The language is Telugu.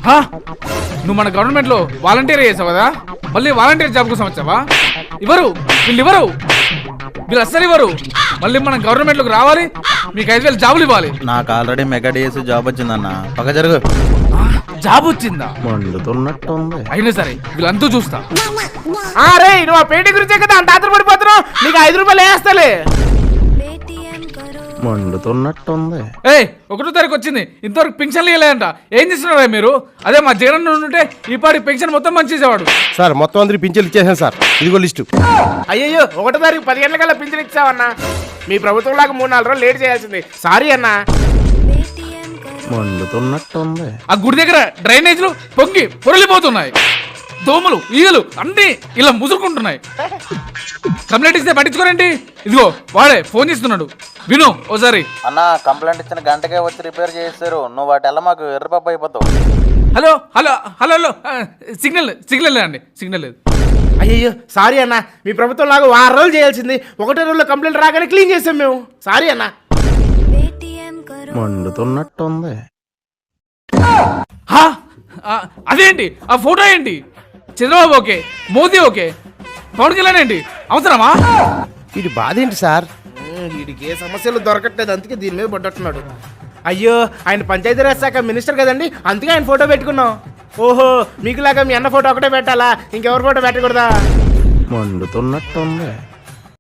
నువ్వు మన గవర్నమెంట్ లో వాలంటీర్ చేసావు కదా, మళ్ళీ వాలంటీర్ జాబ్ కోసం వచ్చావా? వీళ్ళు అస్సలు ఇవ్వరు. మళ్ళీ మనం గవర్నమెంట్ లోకి రావాలి, మీకు 5,000 జాబులు ఇవ్వాలి. నాకు ఆల్రెడీ మెగా డిఎస్సి జాబ్ వచ్చిందన్న. పక్క జరుగు. జాబ్ వచ్చిందా? మండుతున్నట్టు ఉంది. అయినా సరే వీళ్ళంతా చూస్తా. రే నువ్వు ఆ పేటీ గురించే కదా అంత ఆత్రపడిపోతున్నావు. నీకు 5 రూపాయలు వేస్తాలే. మండుతున్నట్టుంది. 1వ తారీఖు వచ్చింది, ఇంతవరకు పెన్షన్లు ఇవ్వలేదంట. ఏం చేస్తున్నారా మీరు? అదే మా జగన్ ఉంటే ఈ పాటి పెన్షన్ మొత్తం మంచి చేసేవాడు. సార్ మొత్తం అందరికి పింఛన్లు ఇచ్చేసాను సార్. ఇదిగో లిస్టు. అయ్యో 1వ తారీఖు 10 గంటలకల్లా పింఛన్ ఇచ్చావన్నా. మీ ప్రభుత్వం లాగా 3-4 రోజులు లేట్ చేయాల్సింది. సారీ అన్నా. మండుతున్నట్టుంది. ఆ గుడి దగ్గర డ్రైనేజీలు పొంగి పొరలిపోతున్నాయి. దోమలు ఈగలు అన్ని ఇలా ముసురుకుంటున్నాయి. కంప్లైంట్ ఇస్తే పట్టించుకోరండి. ఇదిగో వాడే ఫోన్ చేస్తున్నాడు, విను ఓసారి. అన్న కంప్లైంట్ ఇచ్చిన గంటకే వచ్చి రిపేర్ చేస్తారు. నువ్వు వాటి మాకు ఎర్రపప్పు అయిపోతావు. Hello hello hello hello signal లేదండి, సిగ్నల్ లేదు. అయ్యో సారీ అన్నా. మీ ప్రభుత్వం లాగా 6 రోజులు చేయాల్సింది. 1వ రోజులో కంప్లైంట్ రాగానే క్లీన్ చేసాం మేము. సారీ అన్నా. మండుతున్నట్టుంది. అదేంటి ఆ ఫోటో ఏంటి? చంద్రబాబు ఓకే, మోదీ ఓకే, పవన్ కళ్యాణ్ ఏంటి? అవసరమా? ఇది బాధ ఏంటి సార్? వీడికి ఏ సమస్యలు దొరకట్లేదు, అందుకే దీని మీద పడ్డట్టున్నాడు. అయ్యో ఆయన పంచాయతీరాజ్ శాఖ మినిస్టర్ కదండి, అందుకే ఆయన ఫోటో పెట్టుకున్నాం. ఓహో మీకులాగా మీ అన్న ఫోటో ఒకటే పెట్టాలా, ఇంకెవరి ఫోటో పెట్టకూడదా? మండుతున్నట్టుంది.